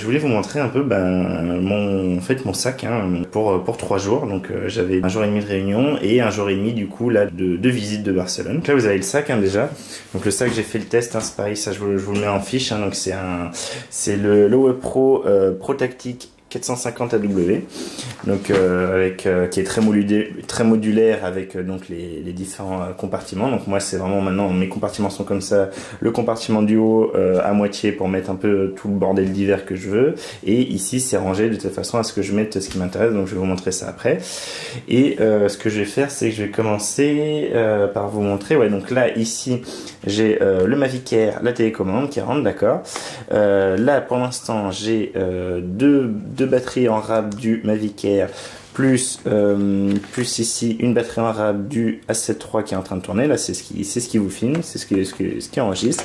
voulais vous montrer un peu mon sac hein, pour 3 jours. Donc j'avais un jour et demi de réunion et un jour et demi du coup là de visite de Barcelone. Donc là vous avez le sac hein, déjà. Donc le sac j'ai fait le test, hein, c'est pareil, ça je vous le mets en fiche. Hein, donc c'est le Lowe Pro ProTactic 450 AW, donc qui est très modulaire avec donc les différents compartiments. Donc moi c'est vraiment maintenant mes compartiments sont comme ça, le compartiment du haut à moitié pour mettre un peu tout le bordel d'hiver que je veux, et ici c'est rangé de telle façon à ce que je mette ce qui m'intéresse. Donc je vais vous montrer ça après. Et ce que je vais faire, c'est que je vais commencer par vous montrer. Ouais, donc là ici j'ai le Mavic Air, la télécommande qui rentre, d'accord. Là pour l'instant j'ai deux batteries en rab du Mavic Air plus ici une batterie en rab du A7 III qui est en train de tourner. Là c'est ce qui vous filme, c'est ce qui enregistre,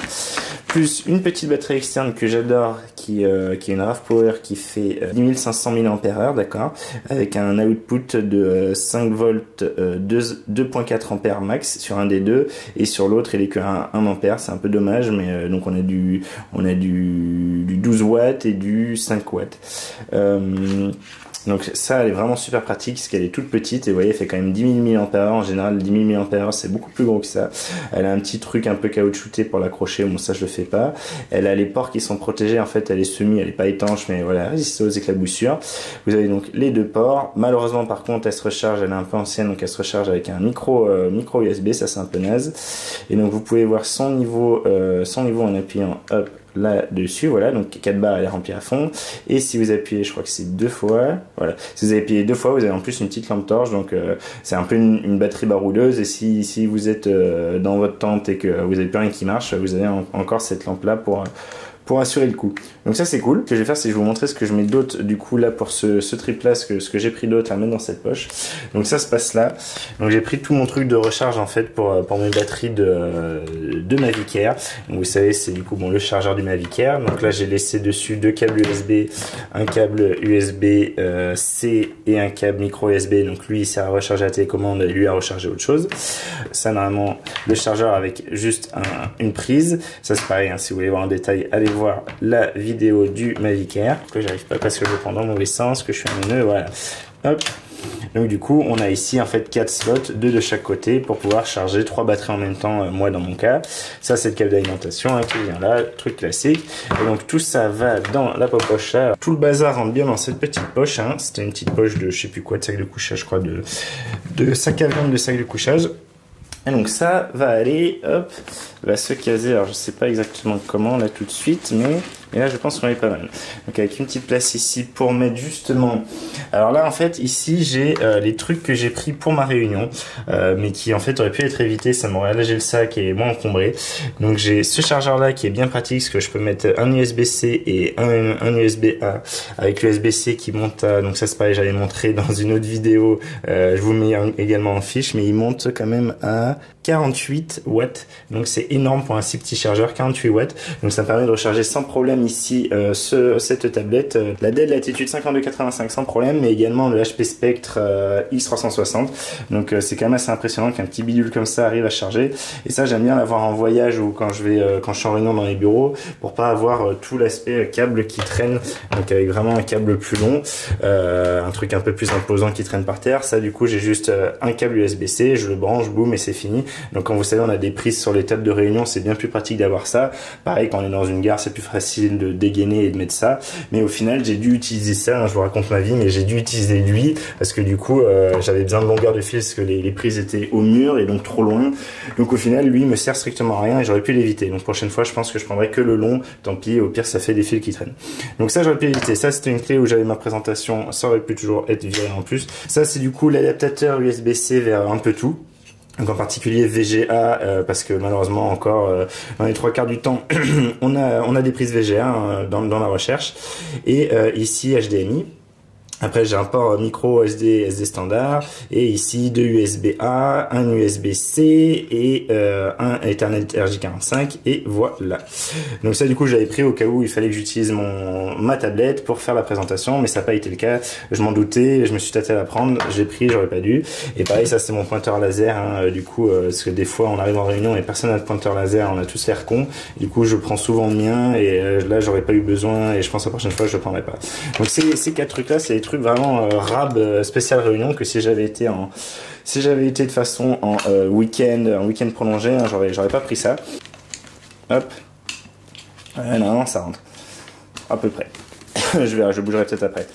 plus une petite batterie externe que j'adore qui est une RAV Power qui fait 10 500 mAh, d'accord, avec un output de 5 volts 2.4 ampères max sur un des deux, et sur l'autre il est que 1 ampère. C'est un peu dommage, mais donc on a du 12 watts et du 5 watts. Donc ça elle est vraiment super pratique parce qu'elle est toute petite, et vous voyez elle fait quand même 10 000 mAh. En général 10 000 mAh c'est beaucoup plus gros que ça. Elle a un petit truc un peu caoutchouté pour l'accrocher, bon ça je le fais pas. Elle a les ports qui sont protégés, en fait elle est pas étanche, mais voilà, résiste aux éclaboussures. Vous avez donc les deux ports. Malheureusement par contre elle se recharge, elle est un peu ancienne, donc elle se recharge avec un micro USB, ça c'est un peu naze. Et donc vous pouvez voir son niveau en appuyant hop là-dessus, voilà, donc 4 barres elle est remplie à fond, et si vous appuyez, je crois que c'est 2 fois, voilà, si vous appuyez 2 fois, vous avez en plus une petite lampe torche, donc c'est un peu une batterie baroudeuse, et si vous êtes dans votre tente et que vous n'avez plus rien qui marche, vous avez encore cette lampe là pour assurer le coup. Donc ça c'est cool. Ce que je vais faire, c'est que je vais vous montrer ce que je mets d'autre du coup là pour ce trip là, ce que j'ai pris d'autre à mettre dans cette poche. Donc ça se passe là. Donc j'ai pris tout mon truc de recharge en fait pour mes batteries de Mavic Air. Donc vous savez c'est du coup bon le chargeur du Mavic Air. Donc là j'ai laissé dessus 2 câbles USB, un câble USB C et un câble micro USB. Donc lui il sert à recharger la télécommande et lui à recharger autre chose. Ça normalement le chargeur avec juste une prise. Ça c'est pareil hein, si vous voulez voir en détail, allez voir la vidéo du Mavic Air, que j'arrive pas parce que je le prends dans le mauvais sens, que je suis un nœud, voilà. Hop. Donc du coup on a ici en fait 4 slots, 2 de chaque côté pour pouvoir charger 3 batteries en même temps, moi dans mon cas. Ça c'est le câble d'alimentation hein, qui vient là, truc classique. Et donc tout ça va dans la poche là. Tout le bazar rentre bien dans cette petite poche hein. C'était une petite poche de je sais plus quoi, de sac de couchage, je crois, de sac à viande, de sac de couchage. Et donc ça va aller, hop, va se caser, alors je sais pas exactement comment là tout de suite, mais là je pense qu'on est pas mal. Donc avec une petite place ici pour mettre justement, alors là en fait ici j'ai les trucs que j'ai pris pour ma réunion, mais qui en fait auraient pu être évités, ça m'aurait allégé le sac et moins encombré. Donc j'ai ce chargeur là qui est bien pratique parce que je peux mettre un USB-C et un USB-A avec l'USB-C qui monte à, donc ça c'est pareil, j'avais montré dans une autre vidéo, je vous mets également en fiche, mais il monte quand même à 48 watts, donc c'est énorme pour un si petit chargeur, 48 watts, donc ça me permet de recharger sans problème ici cette tablette, la Dell Latitude 5285 sans problème, mais également le HP Spectre X360, donc c'est quand même assez impressionnant qu'un petit bidule comme ça arrive à charger, et ça j'aime bien l'avoir en voyage ou quand je suis en réunion dans les bureaux, pour pas avoir tout l'aspect câble qui traîne, donc avec vraiment un câble plus long, un truc un peu plus imposant qui traîne par terre. Ça du coup j'ai juste un câble USB-C, je le branche, boum, et c'est fini. Donc comme vous savez on a des prises sur les tables de réunion, c'est bien plus pratique d'avoir ça. Pareil quand on est dans une gare c'est plus facile de dégainer et de mettre ça, mais au final j'ai dû utiliser ça, hein, je vous raconte ma vie, mais j'ai dû utiliser lui parce que du coup j'avais besoin de longueur de fil parce que les prises étaient au mur et donc trop loin, donc au final lui me sert strictement à rien et j'aurais pu l'éviter. Donc prochaine fois je pense que je prendrai que le long, tant pis, au pire ça fait des fils qui traînent. Donc ça j'aurais pu éviter. Ça c'était une clé où j'avais ma présentation, ça aurait pu toujours être viré en plus. Ça c'est du coup l'adaptateur USB-C vers un peu tout. Donc en particulier VGA, parce que malheureusement encore dans les 3 quarts du temps on a des prises VGA hein, dans la recherche, et ici HDMI. Après j'ai un port micro SD standard et ici deux USB-A, un USB-C et un Ethernet RJ45 et voilà. Donc ça du coup j'avais pris au cas où il fallait que j'utilise ma tablette pour faire la présentation, mais ça n'a pas été le cas. Je m'en doutais, je me suis tâté à la prendre, j'ai pris, j'aurais pas dû. Et pareil, ça c'est mon pointeur laser, hein, du coup parce que des fois on arrive en réunion et personne n'a de pointeur laser, on a tous l'air con. Du coup je prends souvent le mien et là j'aurais pas eu besoin et je pense la prochaine fois je le prendrai pas. Donc ces quatre trucs là, c'est des trucs vraiment rab spécial réunion que si j'avais été de façon en week-end prolongé, hein, j'aurais pas pris ça. Hop, non ça rentre à peu près. Je verrai, je bougerai peut-être après.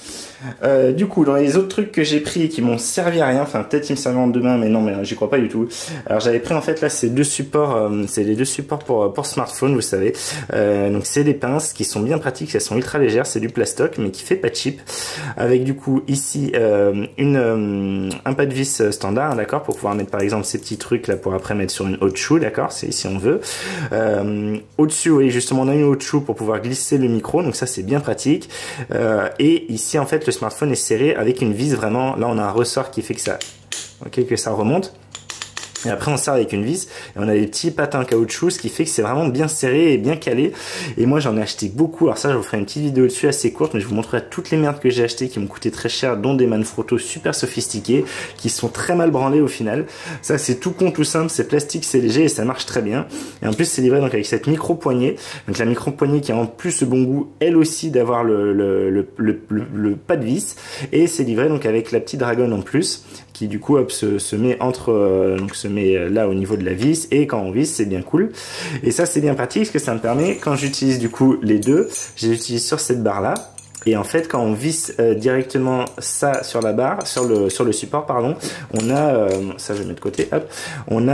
Du coup, dans les autres trucs que j'ai pris et qui m'ont servi à rien, enfin peut-être ils me serviront demain, mais non, mais j'y crois pas du tout. Alors j'avais pris en fait là ces deux supports, c'est les deux supports pour smartphone, vous savez. Donc c'est des pinces qui sont bien pratiques, elles sont ultra légères, c'est du plastoc mais qui fait pas cheap. Avec du coup ici un pas de vis standard, d'accord, pour pouvoir mettre par exemple ces petits trucs là pour après mettre sur une haute shoe, d'accord, c'est si on veut. Au-dessus, oui, justement on a une haute shoe pour pouvoir glisser le micro, donc ça c'est bien pratique. Et ici en fait le smartphone est serré avec une vis vraiment, là on a un ressort qui fait que ça, ok, que ça remonte. Et après on serre avec une vis et on a des petits patins caoutchouc, ce qui fait que c'est vraiment bien serré et bien calé. Et moi j'en ai acheté beaucoup, alors ça je vous ferai une petite vidéo dessus assez courte, mais je vous montrerai toutes les merdes que j'ai achetées qui m'ont coûté très cher, dont des Manfrotto super sophistiqués qui sont très mal branlés au final. Ça c'est tout con, tout simple, c'est plastique, c'est léger et ça marche très bien. Et en plus c'est livré donc avec cette micro poignée, donc la micro poignée qui a en plus ce bon goût elle aussi d'avoir le pas de vis, et c'est livré donc avec la petite dragonne en plus qui du coup hop, se met entre donc se met là au niveau de la vis, et quand on visse c'est bien cool. Et ça c'est bien pratique parce que ça me permet, quand j'utilise du coup les deux, je les utilise sur cette barre là. Et en fait, quand on visse directement ça sur la barre, sur le support, pardon, on a ça je vais mettre de côté, hop, on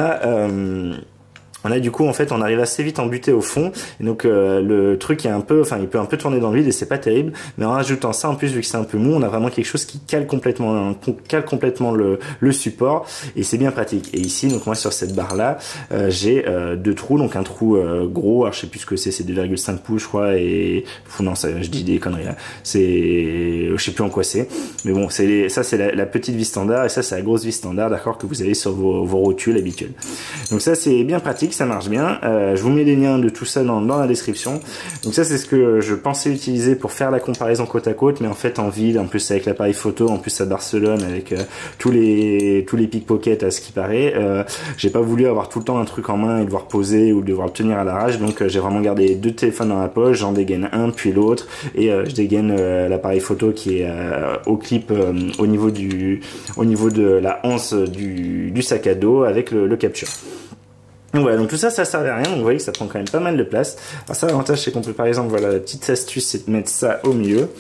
a du coup en fait on arrive assez vite en butée au fond, et donc le truc est un peu, enfin il peut un peu tourner dans le vide et c'est pas terrible, mais en rajoutant ça en plus, vu que c'est un peu mou, on a vraiment quelque chose qui cale complètement le support, et c'est bien pratique. Et ici donc moi sur cette barre là j'ai deux trous, donc un trou gros, alors je sais plus ce que c'est 2,5 pouces je crois, et non ça, je dis des conneries là, c'est je sais plus en quoi c'est, mais bon ça c'est la petite vis standard, et ça c'est la grosse vis standard, d'accord, que vous avez sur vos rotules habituelles. Donc ça c'est bien pratique, ça marche bien. Je vous mets les liens de tout ça dans la description. Donc ça c'est ce que je pensais utiliser pour faire la comparaison côte à côte, mais en fait en ville, en plus avec l'appareil photo, en plus à Barcelone avec tous les pickpockets à ce qui paraît, j'ai pas voulu avoir tout le temps un truc en main et devoir poser ou devoir le tenir à l'arrache, donc j'ai vraiment gardé deux téléphones dans la poche, j'en dégaine un puis l'autre, et je dégaine l'appareil photo qui est au clip au niveau de la anse du sac à dos avec le capture. Donc voilà, donc tout ça, ça servait à rien, donc vous voyez que ça prend quand même pas mal de place. Alors ça, l'avantage c'est qu'on peut par exemple, voilà, la petite astuce c'est de mettre ça au milieu.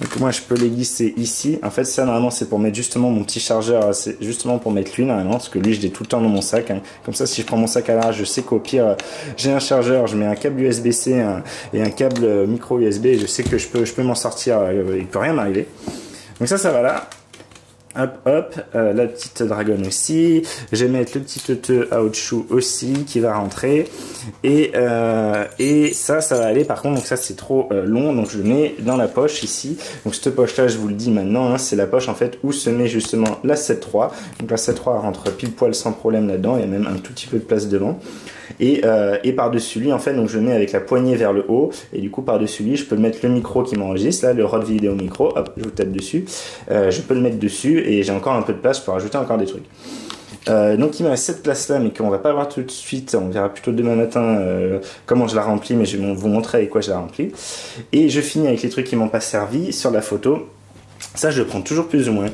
Donc moi je peux les glisser ici. En fait ça normalement c'est pour mettre justement mon petit chargeur, c'est justement pour mettre lui normalement, parce que lui je l'ai tout le temps dans mon sac, hein. Comme ça si je prends mon sac à l'arrache, je sais qu'au pire j'ai un chargeur, je mets un câble USB-C et un câble micro USB, et je sais que je peux m'en sortir, il peut rien m'arriver. Donc ça va là. Hop hop, la petite dragonne aussi, je vais mettre le petit caoutchouc aussi qui va rentrer, et ça va aller. Par contre donc ça c'est trop long, donc je le mets dans la poche ici. Donc cette poche là je vous le dis maintenant, hein, c'est la poche en fait où se met justement la 7.3, donc la 7.3 rentre pile poil sans problème là-dedans, il y a même un tout petit peu de place devant. Et par dessus lui en fait, donc je le mets avec la poignée vers le haut, et du coup par dessus lui je peux mettre le micro qui m'enregistre là, le Rode Vidéo Micro, hop je vous tape dessus, je peux le mettre dessus et j'ai encore un peu de place pour rajouter encore des trucs. Donc il me reste cette place là, mais qu'on va pas voir tout de suite, on verra plutôt demain matin comment je la remplis, mais je vais vous montrer avec quoi je la remplis. Et je finis avec les trucs qui m'ont pas servi sur la photo. Ça, je le prends toujours plus ou moins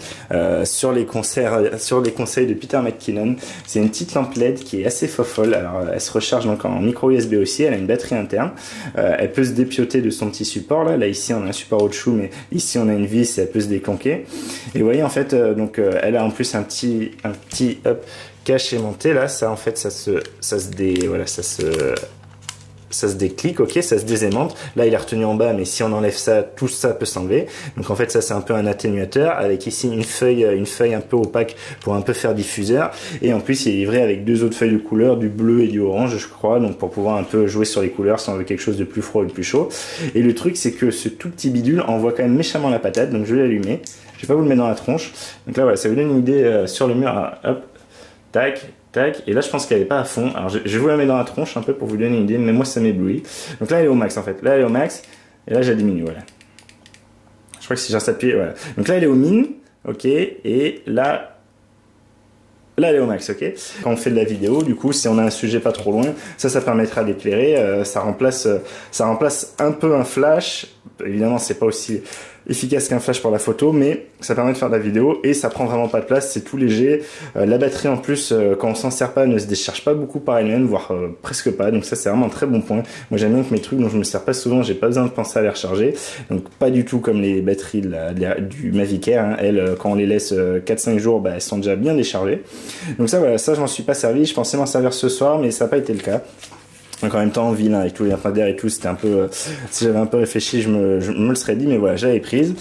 sur les conseils de Peter McKinnon. C'est une petite lampe LED qui est assez fofolle. Alors, elle se recharge donc en micro USB aussi. Elle a une batterie interne. Elle peut se dépioter de son petit support là. Là, ici, on a un support haut chou, mais ici, on a une vis et elle peut se déclenquer. Et vous voyez, en fait, donc, elle a en plus un petit hop, cache aimanté là. Ça, en fait, ça se ça se déclique, ok, ça se désaimente. Là, il est retenu en bas, mais si on enlève ça, tout ça peut s'enlever. Donc en fait, ça c'est un peu un atténuateur avec ici une feuille un peu opaque pour un peu faire diffuseur. Et en plus, il est livré avec 2 autres feuilles de couleur, du bleu et du orange, je crois, donc pour pouvoir un peu jouer sur les couleurs si on veut quelque chose de plus froid ou de plus chaud. Et le truc, c'est que ce tout petit bidule envoie quand même méchamment la patate, donc je vais l'allumer. Je vais pas vous le mettre dans la tronche. Donc là, voilà, ça vous donne une idée sur le mur. Hop, tac. Tac, et là je pense qu'elle est pas à fond. Alors je vais vous la mettre dans la tronche un peu pour vous donner une idée, mais moi ça m'éblouit. Donc là elle est au max en fait. Là elle est au max, et là j'ai diminué, voilà. Je crois que si j'installe appuyer, voilà. Donc là elle est au min, ok, et là elle est au max, ok. Quand on fait de la vidéo, du coup, si on a un sujet pas trop loin, ça permettra d'éclairer. Ça remplace un peu un flash. Évidemment, c'est pas aussi efficace qu'un flash pour la photo, mais ça permet de faire de la vidéo et ça prend vraiment pas de place. C'est tout léger. La batterie en plus, quand on s'en sert pas, ne se décharge pas beaucoup par elle-même, voire presque pas. Donc ça, c'est vraiment un très bon point. Moi, j'aime bien que mes trucs dont je me sers pas souvent, j'ai pas besoin de penser à les recharger. Donc pas du tout comme les batteries du Mavic Air. Hein. Elles, quand on les laisse 4-5 jours, elles sont déjà bien déchargées. Donc ça, voilà, ça, je m'en suis pas servi. Je pensais m'en servir ce soir, mais ça n'a pas été le cas. Donc en même temps en ville, hein, avec tous les lampadaires et tout, c'était un peu... si j'avais un peu réfléchi, je me le serais dit, mais voilà, j'avais prise.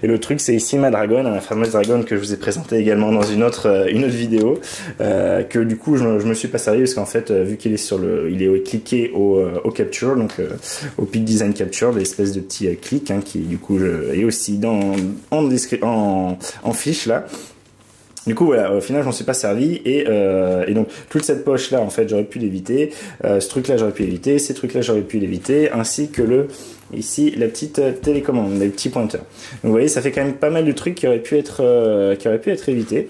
Et le truc, c'est ici ma Dragon, la fameuse Dragon que je vous ai présentée également dans une autre vidéo, que du coup, je me suis pas servi, parce qu'en fait, vu qu'il est sur il est cliqué au capture, donc au Peak Design Capture, l'espèce de petit clic, hein, qui du coup est aussi en fiche là. Du coup voilà, au final je m'en suis pas servi et donc toute cette poche là en fait j'aurais pu l'éviter, ce truc là j'aurais pu l'éviter, ces trucs là j'aurais pu l'éviter, ainsi que ici la petite télécommande, les petits pointeurs. Donc vous voyez ça fait quand même pas mal de trucs qui auraient pu être évités.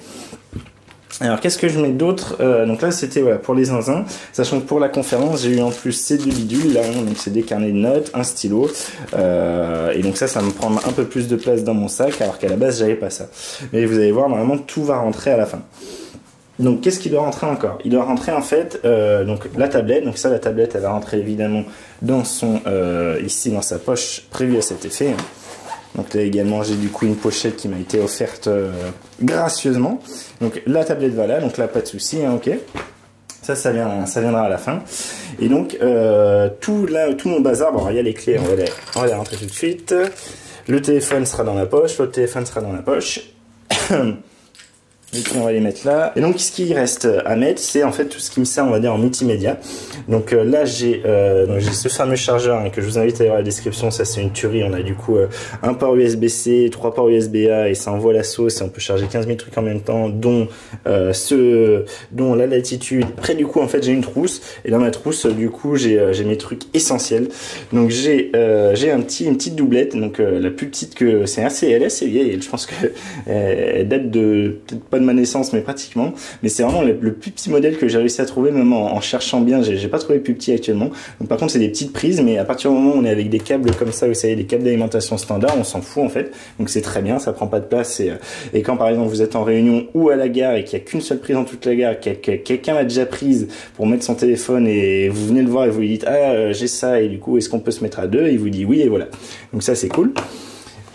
Alors qu'est-ce que je mets d'autre, donc là c'était voilà pour les zinzins, sachant que pour la conférence j'ai eu en plus ces 2 bidules là, hein, donc c'est des carnets de notes, un stylo, et donc ça me prend un peu plus de place dans mon sac alors qu'à la base j'avais pas ça. Mais vous allez voir, normalement tout va rentrer à la fin. Donc qu'est-ce qui doit rentrer encore? Il doit rentrer en fait donc la tablette, donc ça la tablette elle va rentrer évidemment dans ici dans sa poche prévue à cet effet. Hein. Donc là également j'ai du coup une pochette qui m'a été offerte gracieusement. Donc la tablette va là, donc là pas de souci, hein, ok. Ça viendra à la fin. Et donc tout mon bazar, bon il y a les clés, on va les rentrer tout de suite. Le téléphone sera dans la poche, l'autre téléphone sera dans la poche. On va les mettre là. Et donc ce qui reste à mettre, c'est en fait tout ce qui me sert, on va dire, en multimédia. Donc là j'ai ce fameux chargeur hein, que je vous invite à aller voir la description. Ça c'est une tuerie. On a du coup un port USB-C, 3 ports USB-A et ça envoie la sauce. Et on peut charger 15 000 trucs en même temps, dont la latitude. Après du coup en fait j'ai une trousse et dans ma trousse du coup j'ai mes trucs essentiels. Donc j'ai une petite doublette. Donc la plus petite que c'est assez vieille. Je pense que elle date de peut-être pas de ma naissance mais pratiquement, mais c'est vraiment le plus petit modèle que j'ai réussi à trouver, même en cherchant bien. J'ai pas trouvé plus petit actuellement. Donc par contre c'est des petites prises, mais à partir du moment où on est avec des câbles comme ça, vous savez, des câbles d'alimentation standard, on s'en fout en fait, donc c'est très bien, ça prend pas de place. Et quand par exemple vous êtes en réunion ou à la gare et qu'il y a qu'une seule prise dans toute la gare, que quelqu'un l'a déjà prise pour mettre son téléphone et vous venez le voir et vous lui dites ah j'ai ça et du coup est-ce qu'on peut se mettre à deux, et il vous dit oui et voilà, donc ça c'est cool.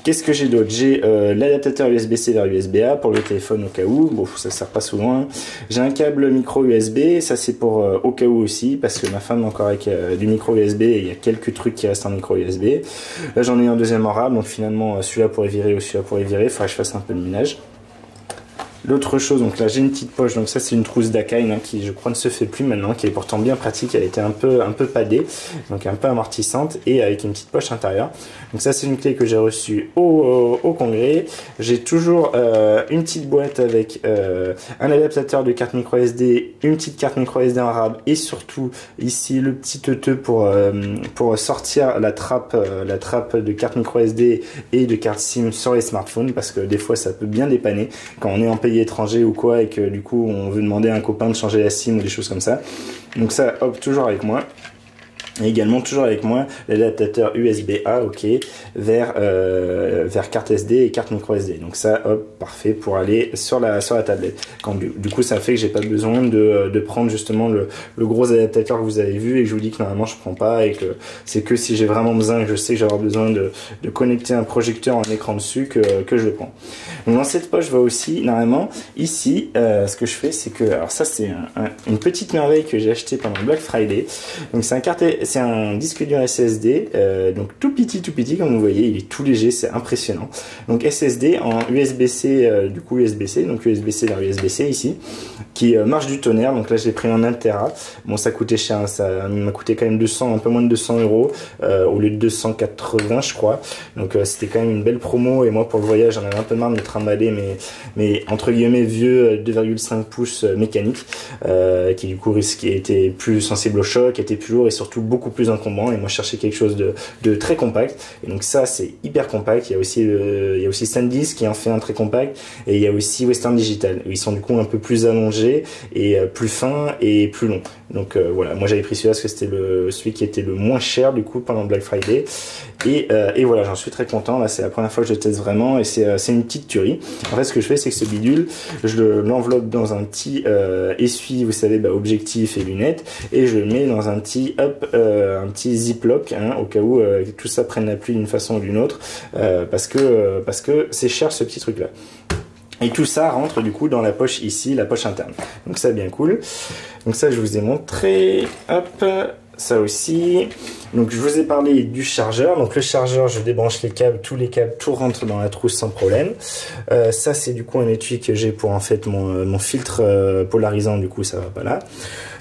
Qu'est-ce que j'ai d'autre? J'ai l'adaptateur USB-C vers USB-A pour le téléphone au cas où. Bon, ça sert pas souvent. Hein. J'ai un câble micro USB. Ça, c'est pour au cas où aussi, parce que ma femme est encore avec du micro USB et il y a quelques trucs qui restent en micro USB. Là, j'en ai un deuxième en rab, donc finalement, celui-là pourrait virer ou celui-là pourrait virer. Il faudrait que je fasse un peu de ménage. L'autre chose, donc là j'ai une petite poche, donc ça c'est une trousse d'Akai hein, qui je crois ne se fait plus maintenant, qui est pourtant bien pratique, elle était un peu padée, donc un peu amortissante et avec une petite poche intérieure. Donc ça c'est une clé que j'ai reçue au congrès. J'ai toujours une petite boîte avec un adaptateur de carte micro SD, une petite carte micro SD en rab et surtout ici le petit teuteux pour sortir la trappe de carte micro SD et de carte SIM sur les smartphones, parce que des fois ça peut bien dépanner quand on est en pays étranger ou quoi et que du coup on veut demander à un copain de changer la SIM ou des choses comme ça. Donc ça hop, toujours avec moi. Et également toujours avec moi l'adaptateur USB-A, ok, vers carte SD et carte micro SD. Donc ça, hop, parfait pour aller sur la tablette. Du coup, ça fait que j'ai pas besoin de prendre justement le gros adaptateur que vous avez vu et que je vous dis que normalement je prends pas, et que c'est que si j'ai vraiment besoin, que je sais que j'aurai besoin de connecter un projecteur en écran dessus que je le prends. Donc dans cette poche va aussi normalement ici, ce que je fais c'est que, alors ça c'est une petite merveille que j'ai acheté pendant Black Friday. Donc c'est c'est un disque dur SSD, donc tout petit comme vous voyez, il est tout léger, c'est impressionnant. Donc SSD en USB-C, du coup USB-C, donc USB-C vers USB-C ici, qui marche du tonnerre. Donc là je l'ai pris en 1 Tera. Bon, ça coûtait cher, hein, ça m'a coûté quand même 200, un peu moins de 200 euros au lieu de 280 je crois. Donc c'était quand même une belle promo, et moi pour le voyage j'en avais un peu marre de me trimballer mais entre guillemets vieux 2,5 pouces mécanique, qui du coup était plus sensible au choc, était plus lourd et surtout beaucoup plus encombrant, et moi je cherchais quelque chose de très compact, et donc ça c'est hyper compact. Il y a aussi SanDisk qui en fait un très compact, et il y a aussi Western Digital, ils sont du coup un peu plus allongés et plus fins et plus longs. Donc voilà, moi j'avais pris celui-là parce que c'était celui qui était le moins cher du coup pendant Black Friday, et voilà, j'en suis très content. Là c'est la première fois que je le teste vraiment, et c'est une petite tuerie. En fait ce que je fais, c'est que ce bidule, je l'enveloppe dans un petit essuie, vous savez, objectif et lunettes, et je le mets dans un petit ziploc, hein, au cas où tout ça prenne la pluie d'une façon ou d'une autre, parce que c'est cher ce petit truc là. Et tout ça rentre du coup dans la poche ici, la poche interne. Donc ça, bien cool. Donc ça, je vous ai montré. Hop, ça aussi. Donc je vous ai parlé du chargeur. Donc le chargeur, je débranche les câbles, tous les câbles, tout rentre dans la trousse sans problème. Ça, c'est du coup un étui que j'ai pour en fait mon filtre polarisant. Du coup, ça va pas là.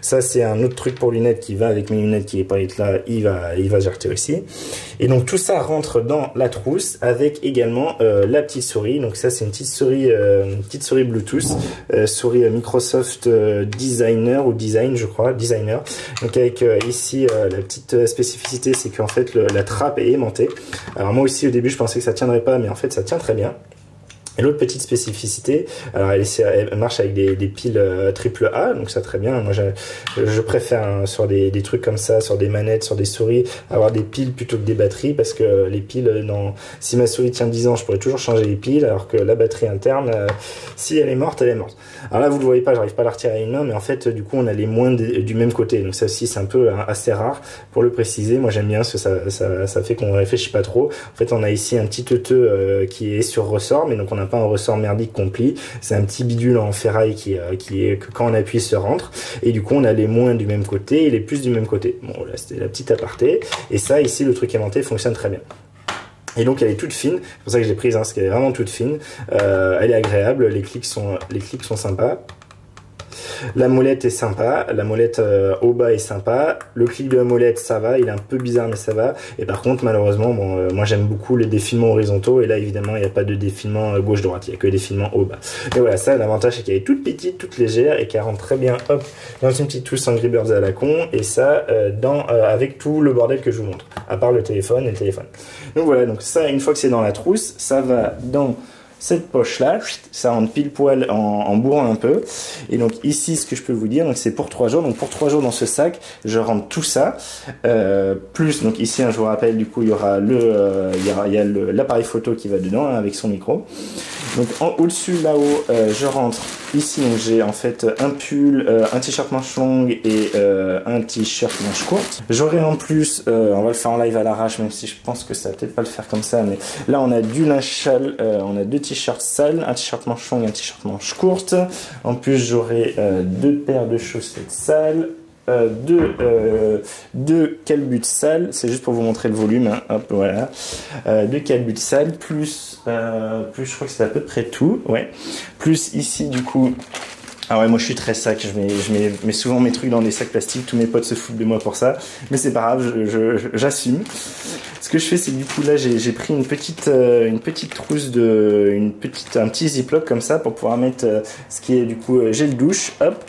Ça, c'est un autre truc pour lunettes qui va avec mes lunettes qui est pas être là. Il va jarter aussi. Et donc tout ça rentre dans la trousse avec également la petite souris. Donc ça, c'est une petite souris Bluetooth, souris Microsoft Designer ou Design, je crois, Designer. Donc avec ici la petite spécificité, c'est qu'en fait la trappe est aimantée. Alors moi aussi au début je pensais que ça tiendrait pas, mais en fait ça tient très bien. Et l'autre petite spécificité, alors elle marche avec des piles AAA, donc ça très bien. Moi je préfère, hein, sur des trucs comme ça, sur des manettes, sur des souris, avoir des piles plutôt que des batteries, parce que les piles, si ma souris tient 10 ans, je pourrais toujours changer les piles, alors que la batterie interne, si elle est morte, elle est morte. Alors là vous le voyez pas, j'arrive pas à la retirer à une main, mais en fait du coup on a les moins du même côté, donc ça aussi c'est un peu assez rare pour le préciser. Moi j'aime bien parce que ça fait qu'on réfléchit pas trop. En fait on a ici un petit teuteux qui est sur ressort, mais donc on n'a pas un ressort merdique qu'on plie, c'est un petit bidule en ferraille qui est que quand on appuie se rentre, et du coup on a les moins du même côté et les plus du même côté. Bon là c'était la petite aparté, et ça ici le truc aimanté fonctionne très bien. Et donc elle est toute fine, c'est pour ça que je l'ai prise, hein, parce qu'elle est vraiment toute fine. Elle est agréable, les clics sont sympas. La molette est sympa, la molette au bas est sympa, le clic de la molette ça va, il est un peu bizarre mais ça va, et par contre malheureusement moi j'aime beaucoup les défilements horizontaux, et là évidemment il n'y a pas de défilement gauche-droite, il n'y a que des défilements au bas. Et voilà, ça l'avantage c'est qu'elle est toute petite, toute légère, et qu'elle rentre très bien hop dans une petite touche Angry Birds à la con, et ça avec tout le bordel que je vous montre, à part le téléphone et le téléphone. Donc voilà, donc ça une fois que c'est dans la trousse, ça va dans cette poche là, ça rentre pile poil en bourrant un peu. Et donc ici ce que je peux vous dire, donc c'est pour 3 jours, donc pour 3 jours dans ce sac je rentre tout ça, plus donc ici je vous rappelle du coup il y aura l'appareil photo qui va dedans, hein, avec son micro. Donc au-dessus là-haut je rentre ici, donc j'ai en fait un pull, un t-shirt manche longue et un t-shirt manche courte. J'aurai en plus, on va le faire en live à l'arrache, même si je pense que ça va peut-être pas le faire comme ça, mais là on a du linge sale, on a 2 t-shirts sales, un t-shirt manche longue, un t-shirt manche courte. En plus j'aurai 2 paires de chaussettes sales, deux calbutes sales, c'est juste pour vous montrer le volume, hein. Hop, voilà, 2 calbutes sales, plus je crois que c'est à peu près tout, ouais, plus ici du coup, ah ouais, moi je suis très sac, je mets souvent mes trucs dans des sacs plastiques, tous mes potes se foutent de moi pour ça, mais c'est pas grave, j'assume. Ce que je fais, c'est que du coup là j'ai pris une petite trousse un petit ziploc comme ça pour pouvoir mettre ce qui est du coup gel douche, hop,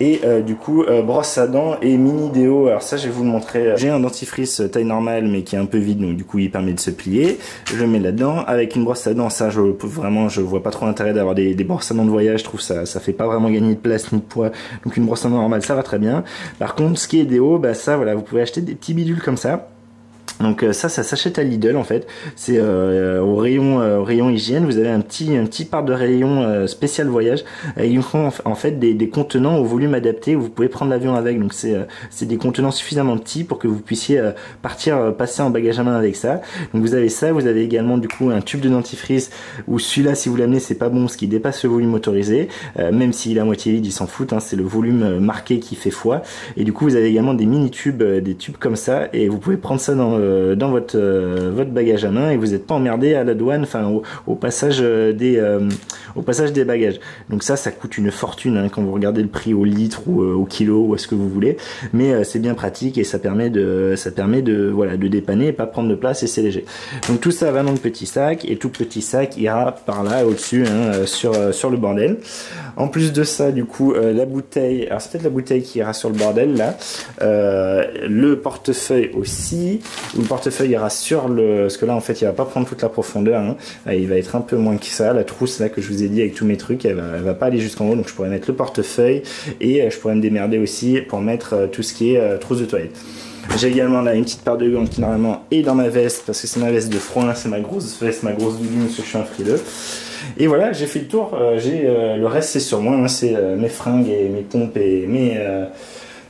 et du coup brosse à dents et mini déo. Alors ça je vais vous le montrer. J'ai un dentifrice taille normale mais qui est un peu vide, donc du coup il permet de se plier. Je le mets là-dedans avec une brosse à dents. Ça je vois pas trop l'intérêt d'avoir des brosses à dents de voyage. Je trouve ça fait pas vraiment gagner de place ni de poids. Donc une brosse à dents normale ça va très bien. Par contre ce qui est déo, bah ça voilà, vous pouvez acheter des petits bidules comme ça. Donc ça s'achète à Lidl en fait, c'est au rayon rayon hygiène, vous avez un petit part de rayon spécial voyage. Ils font en fait des contenants au volume adapté où vous pouvez prendre l'avion avec. Donc c'est des contenants suffisamment petits pour que vous puissiez passer en bagage à main avec ça. Donc vous avez ça, vous avez également du coup un tube de dentifrice où celui-là, si vous l'amenez, c'est pas bon, ce qui dépasse le volume autorisé. Même s'il est à moitié vide, ils s'en foutent, hein, c'est le volume marqué qui fait foi. Et du coup, vous avez également des mini tubes, des tubes comme ça, et vous pouvez prendre ça dans votre bagage à main et vous n'êtes pas emmerdé à la douane, enfin au passage des bagages. Donc ça coûte une fortune hein, quand vous regardez le prix au litre ou au kilo ou à ce que vous voulez, mais c'est bien pratique et ça permet de voilà, de dépanner et pas prendre de place et c'est léger. Donc tout ça va dans le petit sac et tout petit sac ira par là au-dessus hein, sur le bordel. En plus de ça, du coup, la bouteille, alors c'est peut-être la bouteille qui ira sur le bordel là, le portefeuille aussi, le portefeuille ira sur le, parce que là en fait il va pas prendre toute la profondeur, hein. Il va être un peu moins que ça, la trousse là que je vous ai dit avec tous mes trucs, elle va pas aller jusqu'en haut, donc je pourrais mettre le portefeuille et je pourrais me démerder aussi pour mettre tout ce qui est trousse de toilette. J'ai également là une petite paire de gants qui normalement est dans ma veste parce que c'est ma veste de froid, c'est ma grosse veste, ma grosse doudoune parce que je suis un frileux. Et voilà, j'ai fait le tour, le reste c'est sur moi, hein, c'est mes fringues et mes pompes et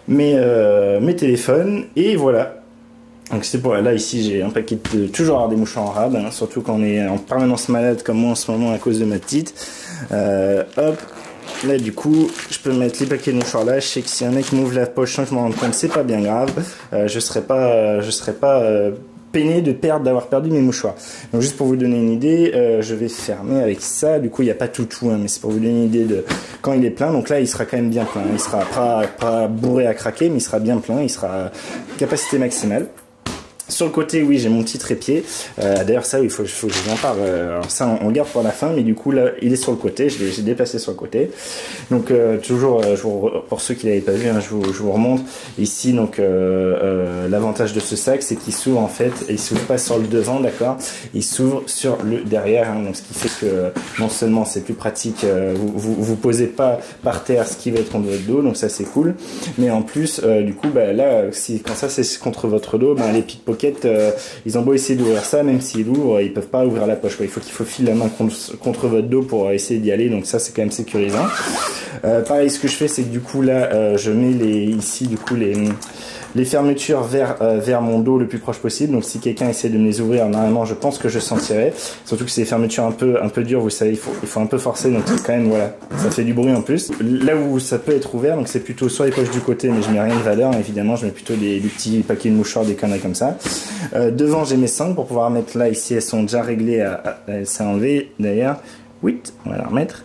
mes téléphones et voilà. Donc c'est pour là ici j'ai un paquet de toujours avoir des mouchoirs en rab, hein, surtout quand on est en permanence malade comme moi en ce moment à cause de ma petite. Hop. Là du coup je peux mettre les paquets de mouchoirs là, je sais que si un mec m'ouvre la poche sans que je m'en rende compte c'est pas bien grave, je serais pas peiné d'avoir perdu mes mouchoirs. Donc juste pour vous donner une idée, je vais fermer avec ça, du coup il n'y a pas tout hein, mais c'est pour vous donner une idée de quand il est plein, donc là il sera quand même bien plein, il sera pas bourré à craquer mais il sera bien plein, il sera capacité maximale. Sur le côté, oui, j'ai mon petit trépied. D'ailleurs, ça, il faut que je vous en parle. Alors ça, on garde pour la fin, mais du coup, là, il est sur le côté. J'ai déplacé sur le côté. Donc, toujours, pour ceux qui l'avaient pas vu, hein, je vous remontre. Ici, donc, l'avantage de ce sac, c'est qu'il s'ouvre, en fait, et il s'ouvre pas sur le devant, d'accord? Il s'ouvre sur le derrière, hein, donc ce qui fait que, non seulement c'est plus pratique, vous posez pas par terre ce qui va être contre votre dos, donc ça, c'est cool. Mais en plus, du coup, bah, là, quand ça, c'est contre votre dos, bah, les pickpockets, ils ont beau essayer d'ouvrir ça, même s'ils l'ouvrent, ils peuvent pas ouvrir la poche. Il faut qu'il faufile la main contre votre dos pour essayer d'y aller, donc ça c'est quand même sécurisant. Pareil, ce que je fais, c'est que du coup là, je mets ici du coup les fermetures vers mon dos le plus proche possible. Donc si quelqu'un essaie de me les ouvrir, normalement je pense que je sentirai. Surtout que c'est des fermetures un peu dures, vous savez, il faut un peu forcer, donc quand même voilà, ça fait du bruit en plus. Là où ça peut être ouvert, donc c'est plutôt sur les poches du côté, mais je mets rien de valeur, évidemment, je mets plutôt des petits paquets de mouchoirs, des conneries comme ça. Devant j'ai mes sangles pour pouvoir mettre là, ici elles sont déjà réglées, elles sont enlevées d'ailleurs. Oui, on va la remettre.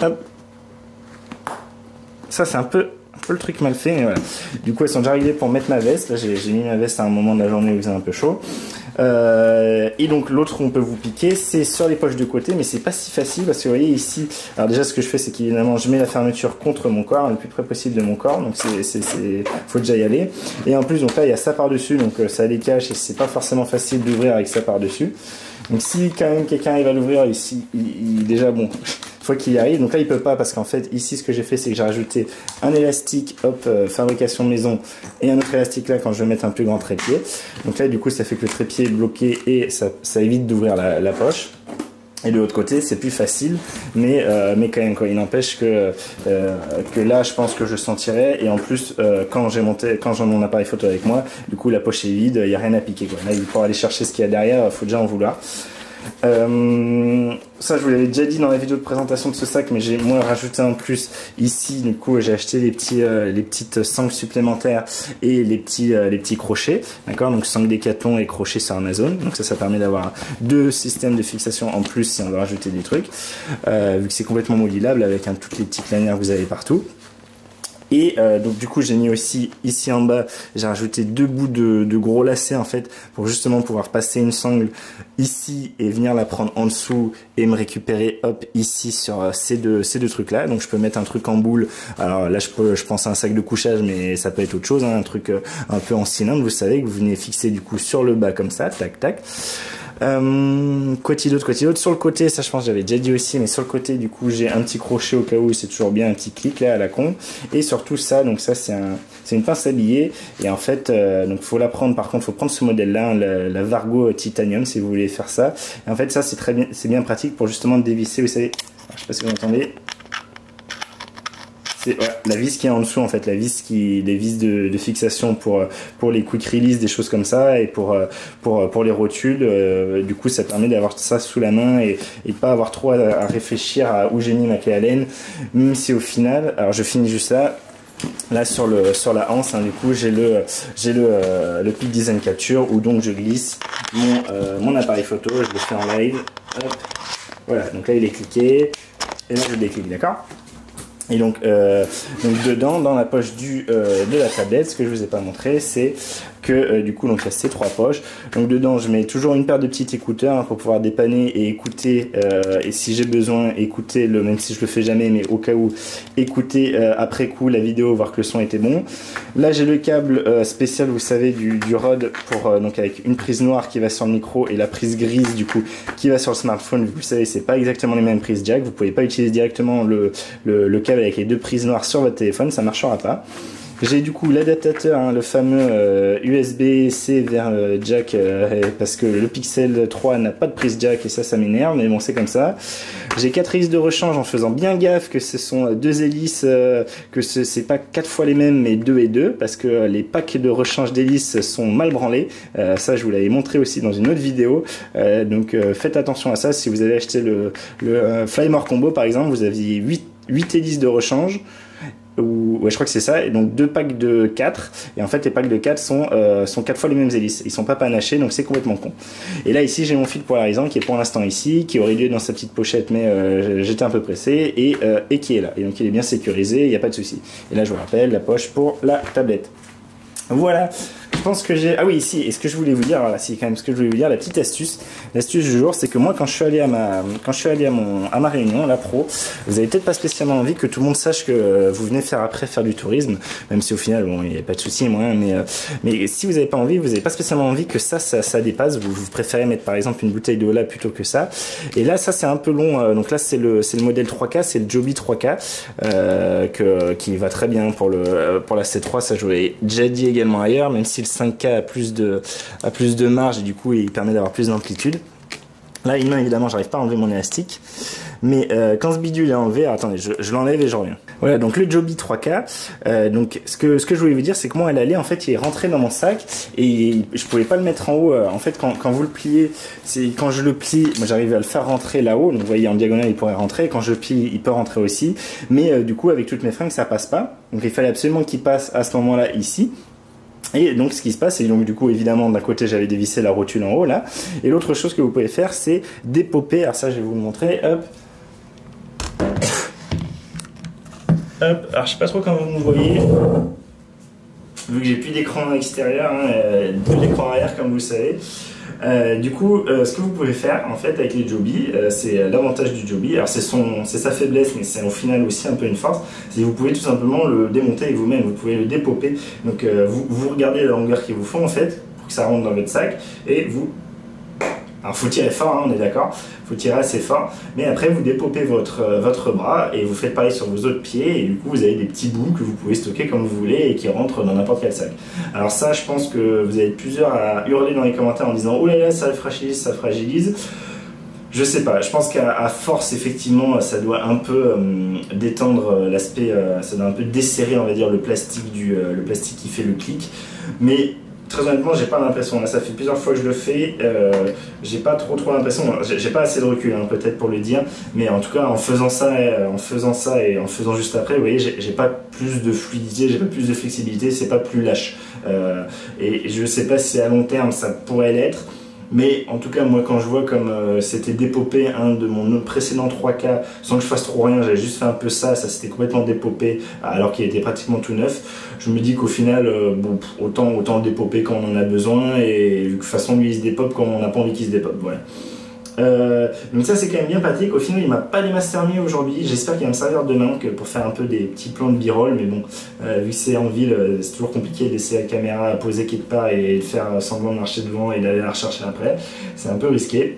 Hop. Ça c'est un peu le truc mal fait, mais voilà. Du coup elles sont déjà réglées pour mettre ma veste. Là j'ai mis ma veste à un moment de la journée où il faisait un peu chaud. Et donc l'autre où on peut vous piquer, c'est sur les poches de côté, mais c'est pas si facile parce que vous voyez ici, alors déjà ce que je fais, c'est qu'évidemment je mets la fermeture contre mon corps, le plus près possible de mon corps, donc faut déjà y aller. Et en plus donc là il y a ça par dessus, donc ça les cache et c'est pas forcément facile d'ouvrir avec ça par dessus. Donc si quand même quelqu'un arrive à l'ouvrir ici, déjà bon, faut qu'il y arrive. Donc là il peut pas parce qu'en fait ici ce que j'ai fait, c'est que j'ai rajouté un élastique, hop, fabrication maison, et un autre élastique là quand je vais mettre un plus grand trépied. Donc là du coup ça fait que le trépied est bloqué et ça évite d'ouvrir la poche. Et de l'autre côté c'est plus facile, mais quand même quoi, il n'empêche que là je pense que je sentirai, et en plus quand j'ai mon appareil photo avec moi, du coup la poche est vide, il n'y a rien à piquer quoi. Là pour aller chercher ce qu'il y a derrière, il faut déjà en vouloir. Ça je vous l'avais déjà dit dans la vidéo de présentation de ce sac, mais j'ai moi rajouté en plus ici, du coup j'ai acheté les petites sangles supplémentaires et les petits crochets, d'accord, donc sangles Decathlon et crochets sur Amazon, donc ça permet d'avoir deux systèmes de fixation en plus si on veut rajouter des trucs, vu que c'est complètement modulable avec toutes les petites lanières que vous avez partout. Et donc du coup j'ai mis aussi ici en bas, j'ai rajouté deux bouts de gros lacets en fait pour justement pouvoir passer une sangle ici et venir la prendre en dessous et me récupérer hop ici sur ces deux trucs là. Donc je peux mettre un truc en boule, alors là je pense à un sac de couchage, mais ça peut être autre chose, hein, un truc un peu en cylindre, vous savez, que vous venez fixer du coup sur le bas comme ça, tac tac. Quoi d'autre sur le côté, ça je pense que j'avais déjà dit aussi, mais sur le côté du coup j'ai un petit crochet au cas où, c'est toujours bien un petit clic là à la con, et surtout ça, donc ça c'est une pince à billet, et en fait donc faut la prendre, par contre faut prendre ce modèle là, la Vargo Titanium si vous voulez faire ça, et en fait ça c'est très bien, c'est bien pratique pour justement dévisser, vous savez, alors, je sais pas si vous entendez. C'est la vis qui est en dessous en fait, les vis de fixation pour les quick release, des choses comme ça, et pour les rotules, du coup ça permet d'avoir ça sous la main et pas avoir trop à réfléchir à où j'ai mis ma clé Allen, même si au final, alors je finis juste là sur la anse, hein, du coup j'ai le Peak Design Capture où donc je glisse mon appareil photo, je le fais en live, hop, voilà, donc là il est cliqué et là je déclique, d'accord. Et donc dedans, dans la poche de la tablette, ce que je vous ai pas montré, c'est que du coup donc il y a ces 3 poches. Donc dedans je mets toujours une paire de petits écouteurs, hein, pour pouvoir dépanner et écouter, et si j'ai besoin écouter même si je le fais jamais, mais au cas où écouter après coup la vidéo, voir que le son était bon. Là j'ai le câble spécial, vous savez, du Rode, pour donc avec une prise noire qui va sur le micro et la prise grise du coup qui va sur le smartphone. Vous savez, c'est pas exactement les mêmes prises jack, vous pouvez pas utiliser directement le câble avec les 2 prises noires sur votre téléphone, ça marchera pas. J'ai du coup l'adaptateur, hein, le fameux USB-C vers jack, parce que le Pixel 3 n'a pas de prise jack et ça m'énerve, mais bon c'est comme ça. J'ai 4 hélices de rechange en faisant bien gaffe que ce sont 2 hélices, que c'est pas 4 fois les mêmes mais 2 et 2, parce que les packs de rechange d'hélices sont mal branlés. Ça je vous l'avais montré aussi dans une autre vidéo, donc faites attention à ça. Si vous avez acheté le Flymore Combo par exemple, vous aviez 8 hélices de rechange, ouais, je crois que c'est ça, et donc 2 packs de 4, et en fait les packs de 4 sont 4 fois les mêmes hélices, ils sont pas panachés, donc c'est complètement con. Et là ici j'ai mon fil polarisant qui est pour l'instant ici, qui aurait lieu dans sa petite pochette, mais j'étais un peu pressé, et qui est là, et donc il est bien sécurisé, il n'y a pas de souci. Et là je vous rappelle, la poche pour la tablette. Voilà, je pense que j'ai... Ah oui, ici, et ce que je voulais vous dire, voilà, si quand même ce que je voulais vous dire, la petite astuce, l'astuce du jour, c'est que moi quand je suis allé à ma réunion, la pro, vous avez peut-être pas spécialement envie que tout le monde sache que vous venez faire du tourisme, même si au final, bon, il n'y a pas de souci, moi, mais si vous n'avez pas envie, vous n'avez pas spécialement envie que ça dépasse, vous préférez mettre par exemple une bouteille d'eau là plutôt que ça, et là, ça c'est un peu long, donc là c'est le modèle 3K, c'est le Joby 3K, qui va très bien pour la C3, ça je vous l'ai déjà dit également ailleurs, même si le 5K a plus de marge et du coup il permet d'avoir plus d'amplitude. Là évidemment j'arrive pas à enlever mon élastique, mais quand ce bidule est enlevé, alors, attendez, je l'enlève et je reviens. Voilà, donc le Joby 3K, donc ce que je voulais vous dire, c'est que moi elle allait, en fait il est rentré dans mon sac et je pouvais pas le mettre en haut. En fait quand vous le pliez, quand je le plie, moi j'arrive à le faire rentrer là-haut, donc vous voyez en diagonale il pourrait rentrer, quand je le plie il peut rentrer aussi, mais du coup avec toutes mes fringues ça passe pas, donc il fallait absolument qu'il passe à ce moment-là ici. Et donc ce qui se passe, c'est donc du coup évidemment d'un côté j'avais dévissé la rotule en haut là, et l'autre chose que vous pouvez faire c'est dépoper, alors ça je vais vous le montrer, hop, hop, alors je sais pas trop comment vous me voyez, vu que j'ai plus d'écran extérieur, hein, plus d'écran arrière comme vous le savez. Du coup, ce que vous pouvez faire en fait avec les Joby, c'est l'avantage du Joby. Alors c'est sa faiblesse, mais c'est au final aussi un peu une force. C'est que vous pouvez tout simplement le démonter vous-même. Vous pouvez le dépoper. Donc vous regardez la longueur qu'il vous faut en fait pour que ça rentre dans votre sac et vous. Alors faut tirer fort, hein, on est d'accord. Faut tirer assez fort. Mais après vous dépopez votre bras et vous faites pareil sur vos autres pieds et du coup vous avez des petits bouts que vous pouvez stocker comme vous voulez et qui rentrent dans n'importe quel sac. Alors ça, je pense que vous allez être plusieurs à hurler dans les commentaires en disant oh là là, ça fragilise, ça fragilise. Je sais pas, je pense qu'à force effectivement ça doit un peu détendre l'aspect, ça doit un peu desserrer on va dire le plastique qui fait le clic. Mais très honnêtement, j'ai pas l'impression. Là, ça fait plusieurs fois que je le fais. J'ai pas trop l'impression. J'ai pas assez de recul, hein, peut-être pour le dire. Mais en tout cas, en faisant ça et en faisant juste après, vous voyez, j'ai pas plus de fluidité, j'ai pas plus de flexibilité, c'est pas plus lâche. Et je sais pas si à long terme ça pourrait l'être. Mais en tout cas, moi, quand je vois comme c'était dépopé de mon précédent 3K, sans que je fasse trop rien, j'avais juste fait un peu ça s'était complètement dépopé, alors qu'il était pratiquement tout neuf. Je me dis qu'au final, bon, autant le dépoper quand on en a besoin, et de toute façon, lui, il se dépope quand on n'a pas envie qu'il se dépope. Voilà. Donc ça c'est quand même bien pratique. Au final il m'a pas des masses fermées aujourd'hui, j'espère qu'il va me servir demain pour faire un peu des petits plans de b-roll, mais bon, vu que c'est en ville, c'est toujours compliqué de laisser la caméra poser quelque part et de faire semblant de marcher devant et d'aller la rechercher après, c'est un peu risqué.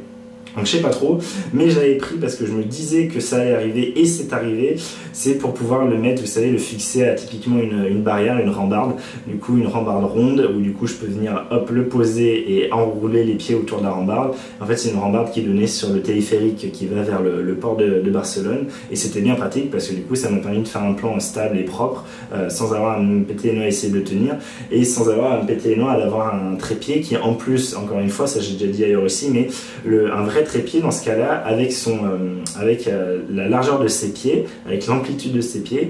Donc je sais pas trop, mais j'avais pris parce que je me disais que ça allait arriver et c'est arrivé. C'est pour pouvoir le mettre, vous savez, le fixer à typiquement une barrière, une rambarde. Du coup une rambarde ronde où du coup je peux venir hop le poser et enrouler les pieds autour de la rambarde. En fait c'est une rambarde qui est donnée sur le téléphérique qui va vers le port de Barcelone. Et c'était bien pratique parce que du coup ça m'a permis de faire un plan stable et propre sans avoir à me péter les noix à essayer de le tenir. Et sans avoir à me péter les noix à d'avoir un trépied qui en plus, encore une fois, ça j'ai déjà dit ailleurs aussi, mais un vrai trépied dans ce cas-là avec la largeur de ses pieds, avec l'amplitude de ses pieds,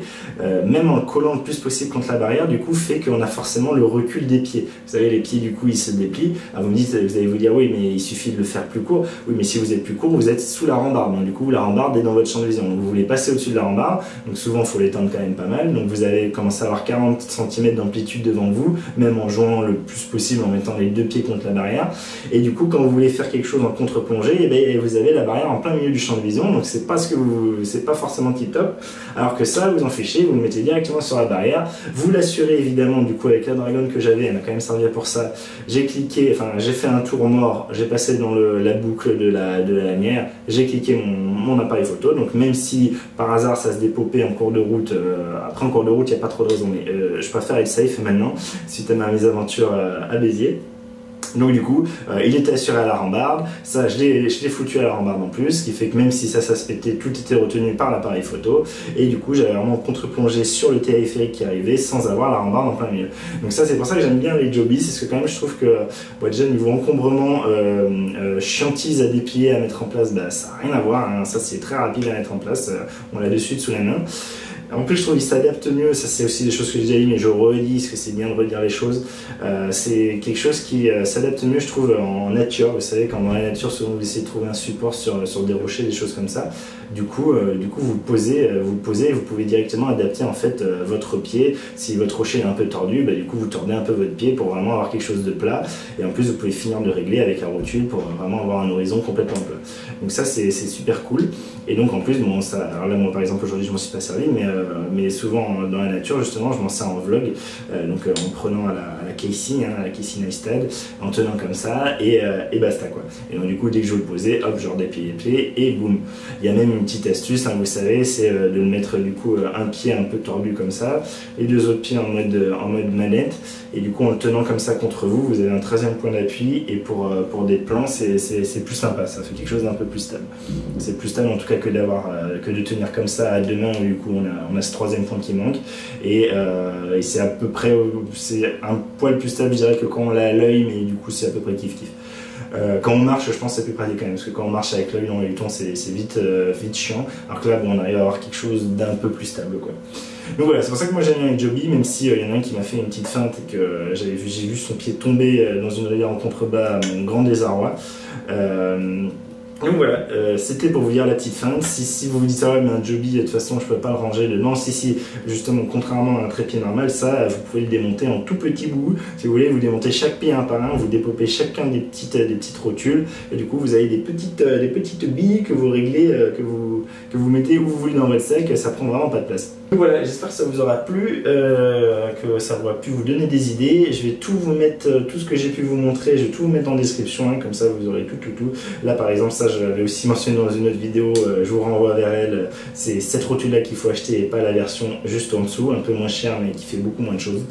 même en le collant le plus possible contre la barrière, du coup fait qu'on a forcément le recul des pieds. Vous savez, les pieds du coup ils se déplient. Alors, vous allez vous dire oui mais il suffit de le faire plus court. Oui mais si vous êtes plus court vous êtes sous la rambarde, donc du coup la rambarde est dans votre champ de vision. Donc vous voulez passer au-dessus de la rambarde, donc souvent il faut l'étendre quand même pas mal. Donc vous allez commencer à avoir 40 cm d'amplitude devant vous, même en jouant le plus possible en mettant les deux pieds contre la barrière. Et du coup quand vous voulez faire quelque chose en contre-plongée, eh bien, vous avez la barrière en plein milieu du champ de vision, donc c'est pas forcément tip top. Alors que ça, vous en fichez, vous le mettez directement sur la barrière. Vous l'assurez évidemment, du coup avec la Dragon que j'avais, elle m'a quand même servi pour ça. J'ai fait un tour mort, j'ai passé dans la boucle de la lanière, j'ai cliqué mon appareil photo. Donc même si par hasard ça se dépopait en cours de route, après en cours de route il n'y a pas trop de raison, mais je préfère être safe maintenant suite à ma mésaventure à Béziers. Donc du coup, il était assuré à la rambarde, ça je l'ai foutu à la rambarde en plus, ce qui fait que même si ça se pétait, tout était retenu par l'appareil photo, et du coup j'avais vraiment contre-plongé sur le téléphérique qui arrivait sans avoir la rambarde en plein milieu. Donc ça c'est pour ça que j'aime bien les Joby, c'est parce que quand même je trouve que déjà niveau encombrement, chiantise à déplier, à mettre en place, bah, ça n'a rien à voir, hein. Ça c'est très rapide à mettre en place, on l'a de suite sous la main. En plus, je trouve qu'il s'adapte mieux, ça c'est aussi des choses que j'ai déjà dit, mais je redis, parce que c'est bien de redire les choses. C'est quelque chose qui s'adapte mieux, je trouve, en nature. Vous savez, quand dans la nature, souvent vous essayez de trouver un support sur des rochers, des choses comme ça. Du coup vous le posez, et vous pouvez directement adapter en fait votre pied. Si votre rocher est un peu tordu, bah, du coup vous tordez un peu votre pied pour vraiment avoir quelque chose de plat. Et en plus, vous pouvez finir de régler avec la rotule pour vraiment avoir un horizon complètement plat. Donc ça, c'est super cool. Et donc en plus, bon, alors là, moi par exemple, aujourd'hui, je m'en suis pas servi, mais souvent dans la nature, justement, je m'en sers en vlog. En prenant à la Casey, à la Casey Neistat, en tenant comme ça, et basta quoi. Et donc du coup, dès que je veux le poser, hop, je redéplie les pieds, et boum. Il y a même une petite astuce, hein, vous savez, c'est de le mettre du coup un pied un peu tordu comme ça, et deux autres pieds en mode manette. Et du coup, en le tenant comme ça contre vous, vous avez un 13e point d'appui, et pour des plans, c'est plus sympa, ça fait quelque chose d'un peu plus stable. C'est plus stable en tout cas que de tenir comme ça à deux mains, où du coup on a ce 3e point qui manque, et c'est à peu près, c'est un poil plus stable, je dirais, que quand on l'a à l'œil, mais du coup c'est à peu près kiff-kiff. Quand on marche, je pense que c'est plus pratique quand même, parce que quand on marche avec l'œil dans les tons, c'est vite chiant, alors que là, bon, on arrive à avoir quelque chose d'un peu plus stable, quoi. Donc voilà, c'est pour ça que moi j'aime bien les Joby, même si y en a un qui m'a fait une petite feinte et que j'ai vu son pied tomber dans une rivière en contrebas à mon grand désarroi. Donc voilà, c'était pour vous dire la petite feinte. Si vous vous dites ah ouais, mais un Joby, de toute façon je peux pas le ranger dedans, si, justement, contrairement à un trépied normal, ça vous pouvez le démonter en tout petits bouts. Si vous voulez, vous démontez chaque pied un par un, vous dépopez chacun des petites rotules, et du coup vous avez des petites billes que vous réglez, que vous mettez où vous voulez dans votre sac, ça prend vraiment pas de place. Donc voilà, j'espère que ça vous aura plu, que ça aura pu vous donner des idées. Je vais tout vous mettre, tout ce que j'ai pu vous montrer, je vais tout vous mettre en description, hein, comme ça vous aurez tout. Là par exemple, ça je l'avais aussi mentionné dans une autre vidéo, je vous renvoie vers elle. C'est cette rotule là qu'il faut acheter et pas la version juste en dessous, un peu moins chère mais qui fait beaucoup moins de choses.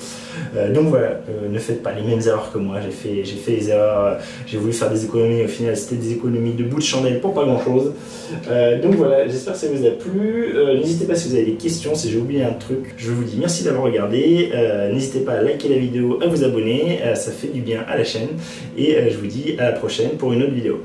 Donc voilà, ne faites pas les mêmes erreurs que moi, j'ai fait les erreurs, j'ai voulu faire des économies, au final c'était des économies de bout de chandelle pour pas grand chose. Donc voilà, j'espère que ça vous a plu. N'hésitez pas si vous avez des questions, si j'ai oublié un truc, je vous dis merci d'avoir regardé. N'hésitez pas à liker la vidéo, à vous abonner, ça fait du bien à la chaîne, et je vous dis à la prochaine pour une autre vidéo.